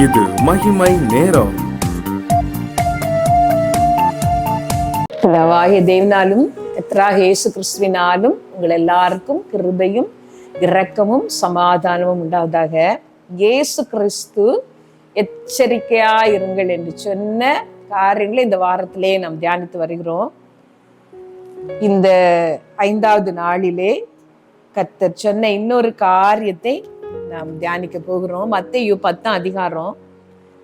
இது மகிமை நேரம். பிதாவாகிய தேவனாலும் கர்த்தராகிய இயேசு கிறிஸ்துவினாலும் உங்கள் எல்லாருக்கும் கிருபையும் இரக்கமும் சமாதானமும் உண்டாவதாக. இயேசு கிறிஸ்து எச்சரிக்கையாயிருங்கள் என்று சொன்ன காரியங்களை இந்த வாரத்திலே நாம் தியானித்து வருகிறோம். இந்த 5வது நாளிலே கர்த்தர் சொன்ன இன்னொரு காரியத்தை நாம் தியானிக்க போகிறோம். மத்தேயு 10ஆம் அதிகாரம்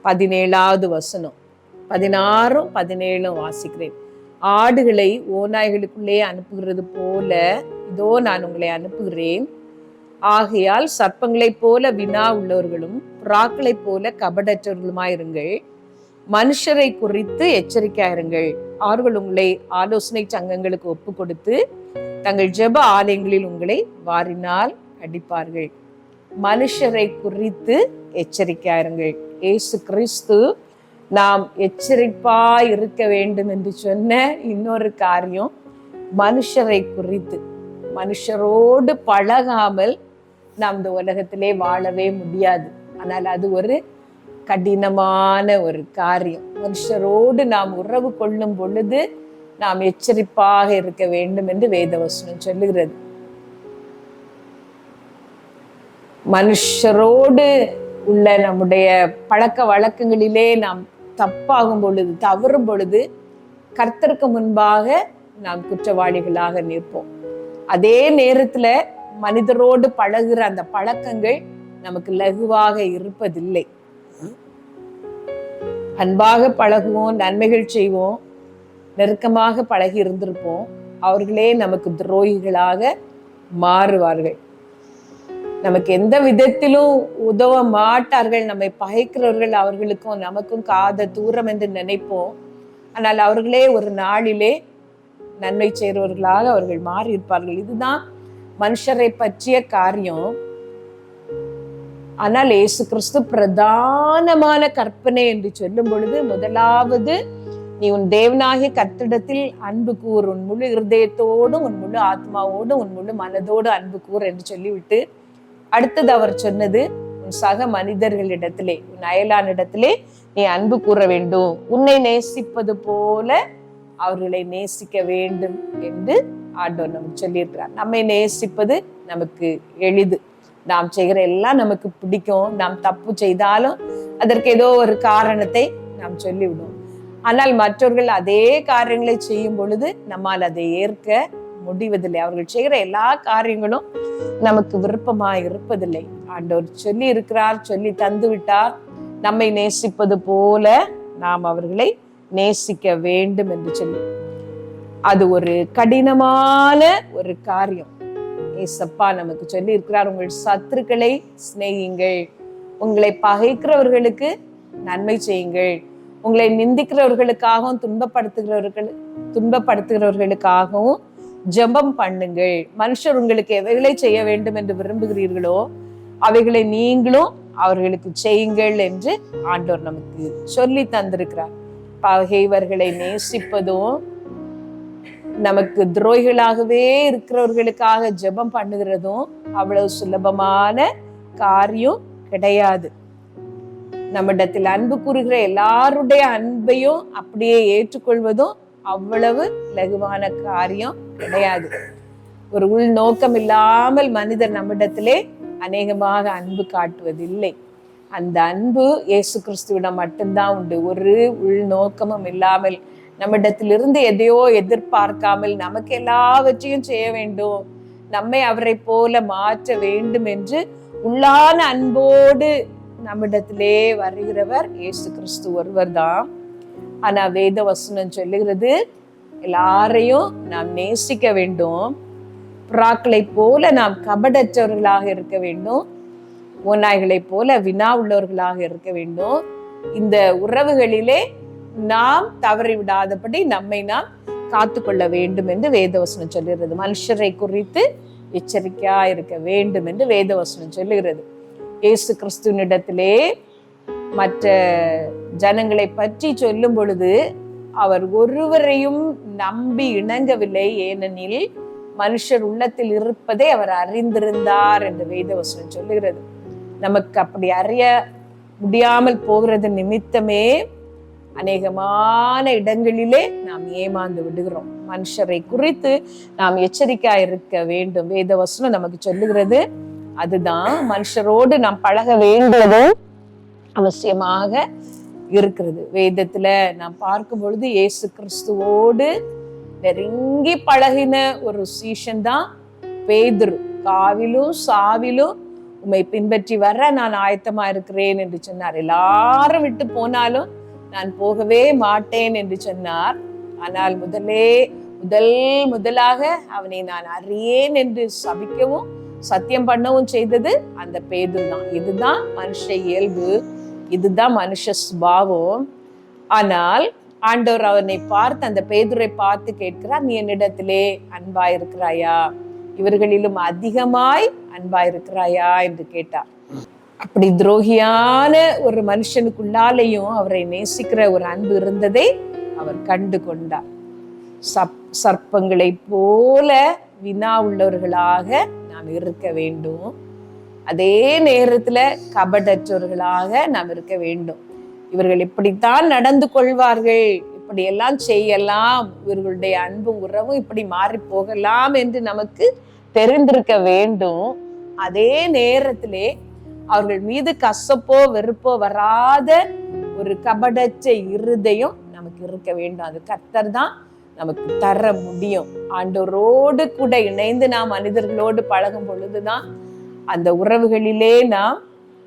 17வது வசனம், 16, 17 வாசிக்கிறேன். ஆடுகளை ஓநாய்களுக்குள்ளே அனுப்புகிறது போல இதோ நான் உங்களை அனுப்புகிறேன். ஆகையால் சர்ப்பங்களைப் போல வினா உள்ளவர்களும் புறாக்களைப் போல கபடற்றவர்களுமாயிருங்கள். மனுஷரை குறித்து எச்சரிக்கையாயிருங்கள். அவர்கள் உங்களை ஆலோசனை சங்கங்களுக்கு ஒப்பு கொடுத்து தங்கள் ஜெப ஆலயங்களில் உங்களை வாரினால் அடிப்பார்கள். மனுஷரை குறித்து எச்சரிக்கையாயிருங்கள். இயேசு கிறிஸ்து நாம் எச்சரிப்பாய் இருக்க வேண்டும் என்று சொன்ன இன்னொரு காரியம் மனுஷரை குறித்து. மனுஷரோடு பழகாமல் நாம் இந்த உலகத்திலே வாழவே முடியாது. ஆனால் அது ஒரு கடினமான ஒரு காரியம். மனுஷரோடு நாம் உறவு கொள்ளும் பொழுது நாம் எச்சரிப்பாக இருக்க வேண்டும் என்று வேதவசனம் சொல்லுகிறது. மனுஷரோடு உள்ள நம்முடைய பழக்க வழக்கங்களிலே நாம் தப்பாகும் பொழுது, தவறும் பொழுது கர்த்தருக்கு முன்பாக நாம் குற்றவாளிகளாக நிற்போம். அதே நேரத்துல மனிதரோடு பழகுற அந்த பழக்கங்கள் நமக்கு லகுவாக இருப்பதில்லை. அன்பாக பழகுவோம், நன்மைகள் செய்வோம், நெருக்கமாக பழகி இருந்திருப்போம். அவர்களே நமக்கு துரோகிகளாக மாறுவார்கள். நமக்கு எந்த விதத்திலும் உதவ மாட்டார்கள். நம்மை பகைக்கிறவர்கள் அவர்களுக்கும் நமக்கும் காத தூரம் என்று நினைப்போம். ஆனால் அவர்களே ஒரு நாளிலே நன்மை செய்கிறவர்களாக அவர்கள் மாறி இருப்பார்கள். இதுதான் மனுஷரை பற்றிய காரியம். ஆனால் இயேசு கிறிஸ்து பிரதானமான கற்பனை என்று சொல்லும் பொழுது, முதலாவது நீ உன் தேவனாகிய கர்த்தரிடத்தில் அன்பு கூர், உன் முழு இருதயத்தோடும் உன் முழு ஆத்மாவோடும் உன் முழு மனதோடு அன்பு கூர் என்று சொல்லிவிட்டு, அடுத்தது அவர் சொன்னது உன் சக மனிதர்களிடத்திலே, உன் அயலானிடத்திலே நீ அன்பு கூற வேண்டும். உன்னை நேசிப்பது போல அவர்களை நேசிக்க வேண்டும் என்று ஆண்டவர் நமக்கு சொல்லியிருக்கிறார். நம்மை நேசிப்பது நமக்கு எளிது. நாம் செய்கிற எல்லாம் நமக்கு பிடிக்கும். நாம் தப்பு செய்தாலும் அதற்கு ஏதோ ஒரு காரணத்தை நாம் சொல்லிவிடுவோம். ஆனால் மற்றவர்கள் அதே காரியங்களை செய்யும் பொழுது நம்மால் அதை ஏற்க முடிவதில்லை. அவர்கள் செய்கிற எல்லா காரியங்களும் நமக்கு விருப்பமாய் இருப்பதில்லை. ஆண்டவர் சொல்லி இருக்கிறார், சொல்லி தந்து விட்டார், நம்மை நேசிப்பது போல நாம் அவர்களை நேசிக்க வேண்டும் என்று சொல்லி. அது ஒரு கடினமான ஒரு காரியம். ஏசப்பா நமக்கு சொல்லி இருக்கிறார், உங்கள் சத்துருக்களை சிநேகியுங்கள், உங்களை பகைக்கிறவர்களுக்கு நன்மை செய்யுங்கள், உங்களை நிந்திக்கிறவர்களுக்காகவும் துன்பப்படுத்துகிறவர்களுக்காகவும் ஜெபம் பண்ணுங்கள். மனுஷர் உங்களுக்கு எவைகளை செய்ய வேண்டும் என்று விரும்புகிறீர்களோ அவைகளை நீங்களும் அவர்களுக்கு செய்யுங்கள் என்று ஆண்டவர் நமக்கு சொல்லி தந்திருக்கிறார். பகைவர்களை நேசிப்பதும், நமக்கு துரோகிகளாகவே இருக்கிறவர்களுக்காக ஜெபம் பண்ணுகிறதும் அவ்வளவு சுலபமான காரியம் கிடையாது. நம்மிடத்தில் அன்பு கூறுகிற எல்லாருடைய அன்பையும் அப்படியே ஏற்றுக்கொள்வதும் அவ்வளவு லகுவான காரியம் கிடையாது. ஒரு உள்நோக்கம் இல்லாமல் மனிதர் நம்மிடத்திலே அநேகமாக அன்பு காட்டுவதில்லை. அந்த அன்பு இயேசு கிறிஸ்துவிடம் மட்டும்தான் உண்டு. ஒரு உள்நோக்கமும் இல்லாமல், நம்மிடத்திலிருந்து எதையோ எதிர்பார்க்காமல், நமக்கு எல்லாவற்றையும் செய்ய வேண்டும், நம்மை அவரை போல மாற்ற வேண்டும் என்று உள்ளான அன்போடு நம்மிடத்திலே வருகிறவர் இயேசு கிறிஸ்து ஒருவர் தான். ஆனா வேத வசனம் சொல்லுகிறது, எல்லாரையும் நாம் நேசிக்க வேண்டும், புறாக்களை போல நாம் கபடற்றவர்களாக இருக்க வேண்டும், ஓநாய்களை போல வினா உள்ளவர்களாக இருக்க வேண்டும். இந்த உறவுகளிலே நாம் தவறி விடாதபடி நம்மை நாம் காத்துக்கொள்ள வேண்டும் என்று வேதவசனம் சொல்லுகிறது. மனுஷரை குறித்து எச்சரிக்கையா இருக்க வேண்டும் என்று வேதவசனம் சொல்லுகிறது. இயேசு கிறிஸ்துவனிடத்திலே மற்ற ஜனங்களை பற்றி சொல்லும் பொழுது அவர் ஒருவரையும் நம்பி இணங்கவில்லை, ஏனெனில் மனுஷர் உள்ளத்தில் இருப்பதை அவர் அறிந்திருந்தார் என்று வேதவசனம் சொல்லுகிறது. நமக்கு அப்படி அறிய முடியாமல் போகிறது நிமித்தமே அநேகமான இடங்களிலே நாம் ஏமாந்து விடுகிறோம். மனுஷரை குறித்து நாம் எச்சரிக்கையா இருக்க வேண்டும். வேத வசனம் நமக்கு சொல்லுகிறது அதுதான். மனுஷரோடு நாம் பழக வேண்டியதும் அவசியமாக இருக்கிறது. வேதத்துல நாம் பார்க்கும் பொழுது இயேசு கிறிஸ்துவோடு நெருங்கி பழகின ஒரு சீஷன் தான் பேதுரு. காவிலும் சாவிலும் உம்மை பின்பற்றி வர நான் ஆயத்தமா இருக்கிறேன் என்று சொன்னார். எல்லாரும் விட்டு போனாலும் நான் போகவே மாட்டேன் என்று சொன்னார். ஆனால் முதலாக அவனை நான் அறியேன் என்று சபிக்கவும் சத்தியம் பண்ணவும் செய்தது அந்த பேதுரு தான். இதுதான் மனுஷ இயல்பு, இதுதான் மனுஷ சுபாவம். ஆனால் ஆண்டவர் அவனை பார்த்து, அந்த பேதுரை பார்த்து கேட்கிறார், நீ என்னிடத்திலே அன்பாயிருக்கிறாயா, இவர்களிலும் அதிகமாய் அன்பாயிருக்கிறாயா என்று கேட்டார். அப்படி துரோகியான ஒரு மனுஷனுக்குள்ளாலேயும் அவரை நேசிக்கிற ஒரு அன்பு இருந்ததை அவர் கண்டு கொண்டார். சர்ப்பங்களை போல வினா உள்ளவர்களாக நாம் இருக்க வேண்டும். அதே நேரத்துல கபடற்றவர்களாக நாம் இருக்க வேண்டும். இவர்கள் இப்படித்தான் நடந்து கொள்வார்கள், இப்படி எல்லாம் செய்யலாம், இவர்களுடைய அன்பும் உறவும் இப்படி மாறி போகலாம் என்று நமக்கு தெரிந்திருக்க வேண்டும். அதே நேரத்திலே அவர்கள் மீது கசப்போ வெறுப்போ வராத ஒரு கபடற்ற இருதயம் நமக்கு இருக்க வேண்டும். அது கர்த்தர் தான் நமக்கு தர முடியும். ஆண்டவரோடு கூட இணைந்து நாம் மனிதர்களோடு பழகும் பொழுதுதான் அந்த உறவுகளிலே நாம்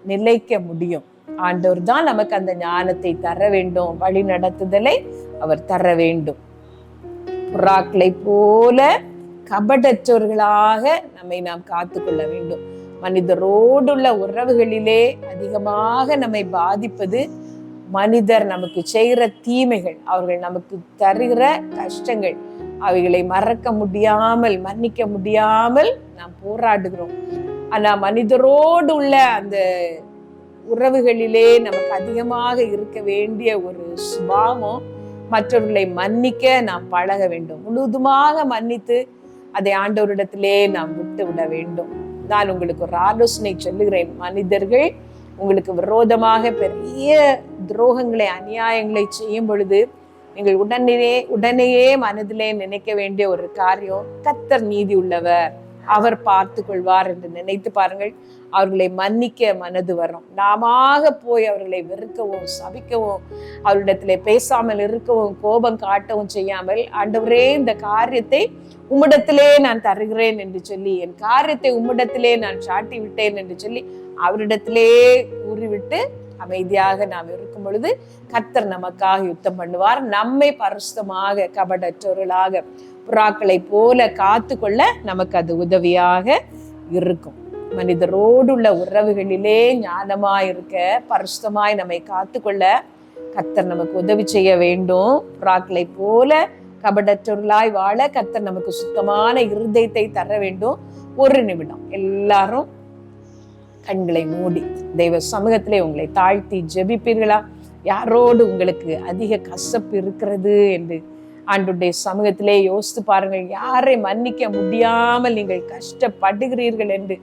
நிலைக்க முடியும். ஆண்டவர் தான் நமக்கு அந்த ஞானத்தை தர வேண்டும், வழி நடத்துதலை அவர் தர வேண்டும். புறாக்களை போல கபடற்றவர்களாக நம்மை நாம் காத்துக்கொள்ள வேண்டும். மனிதரோடுள்ள உறவுகளிலே அதிகமாக நம்மை பாதிப்பது மனிதர் நமக்கு செய்கிற தீமைகள், அவர்கள் நமக்கு தருகிற கஷ்டங்கள். அவைகளை மறக்க முடியாமல், மன்னிக்க முடியாமல் நாம் போராடுகிறோம். ஆனா மனிதரோடு உள்ள அந்த உறவுகளிலே நமக்கு அதிகமாக இருக்க வேண்டிய ஒரு சுபாவம், மற்றவர்களை மன்னிக்க நாம் பழக வேண்டும். முழுவதுமாக மன்னித்து அதை ஆண்டவரிடத்திலே நாம் விட்டு விட வேண்டும். நான் உங்களுக்கு ஒரு ஆலோசனை சொல்லுகிறேன். மனிதர்கள் உங்களுக்கு விரோதமாக பெரிய துரோகங்களை, அநியாயங்களை செய்யும் பொழுது நீங்கள் உடனேயே மனதிலே நினைக்க வேண்டிய ஒரு காரியம், கர்த்தர் நீதி உள்ளவர், அவர் பார்த்து கொள்வார் என்று நினைத்து பாருங்கள். அவர்களை மன்னிக்க மனது வரும். நாம போய் அவர்களை வெறுக்கவும் சபிக்கவும் அவரிடத்திலே பேசாமல் இருக்கவும் கோபம் காட்டவும் செய்யாமல், ஆண்டவரே இந்த காரியத்தை உம்மிடத்திலே நான் தருகிறேன் என்று சொல்லி, என் காரியத்தை உம்மிடத்திலே நான் சாட்டி விட்டேன் என்று சொல்லி அவரிடத்திலே கூறிவிட்டு அமைதியாக நாம் இருக்கும் பொழுது கர்த்தர் நமக்காக யுத்தம் பண்ணுவார். நம்மை பரிசுத்தமாக கபடற்றவர்களாக புறாக்களை போல காத்து கொள்ள நமக்கு அது உதவியாக இருக்கும். மனிதரோடுள்ள உறவுகளிலே ஞானமாய் இருக்க, பரிசுத்தமாய் நம்மை காத்து கொள்ள கர்த்தர் நமக்கு உதவி செய்ய வேண்டும். புறாக்களை போல கபடற்றவர்களாய் வாழ கர்த்தர் நமக்கு சுத்தமான இருதயத்தை தர வேண்டும். ஒரு நிமிடம் எல்லாரும் கண்களை மூடி தெய்வ சமூகத்திலே உங்களை தாழ்த்தி ஜெபிப்பீர்களா? யாரோடு உங்களுக்கு அதிக கசப்பு இருக்கிறது என்று ஆண்டவருடைய சமூகத்திலே யோசித்து பாருங்கள். யாரை மன்னிக்க முடியாமல் நீங்கள் கஷ்டப்படுகிறீர்கள் என்று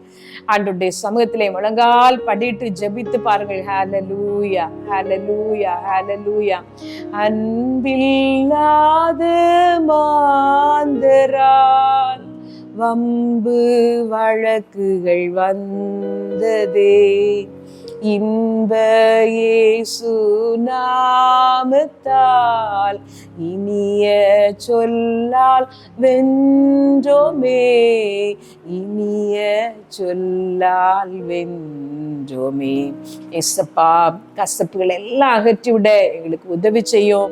ஆண்டவருடைய சமூகத்திலே முழங்கால் படிட்டு ஜெபித்து பாருங்கள். ஹல்லேலூயா, ஹல்லேலூயா, ஹல்லேலூயா. அன்பில்லாத மாந்தரால் வம்பு வழக்குகள் வந்ததே, இன்ப இயேசு நாமத்தால் இனிய சொல்லால் வென்றோமே, இனிய சொல்லால் வென்றோமே. ஏசப்பா, கசப்புகள் எல்லாம் அகற்றிவிட எங்களுக்கு உதவி செய்யும்.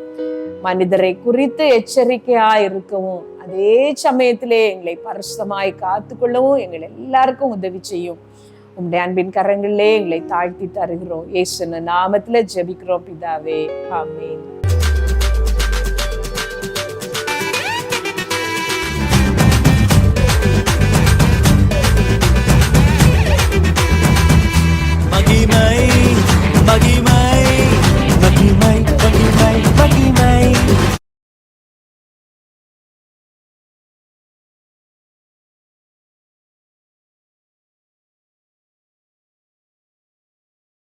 மனிதரை குறித்து எச்சரிக்கையா இருக்கவும், அதே சமயத்திலே எங்களை பரிசுத்தமாய் காத்துக்கொள்ளவும் எங்கள் எல்லாருக்கும் உதவி செய்யும். உம்முடைய அன்பின் கரங்களிலே எங்களை தாழ்த்தி தருகிறோம். இயேசு நாமத்திலே ஜெபிக்கிறோம் பிதாவே, ஆமென்.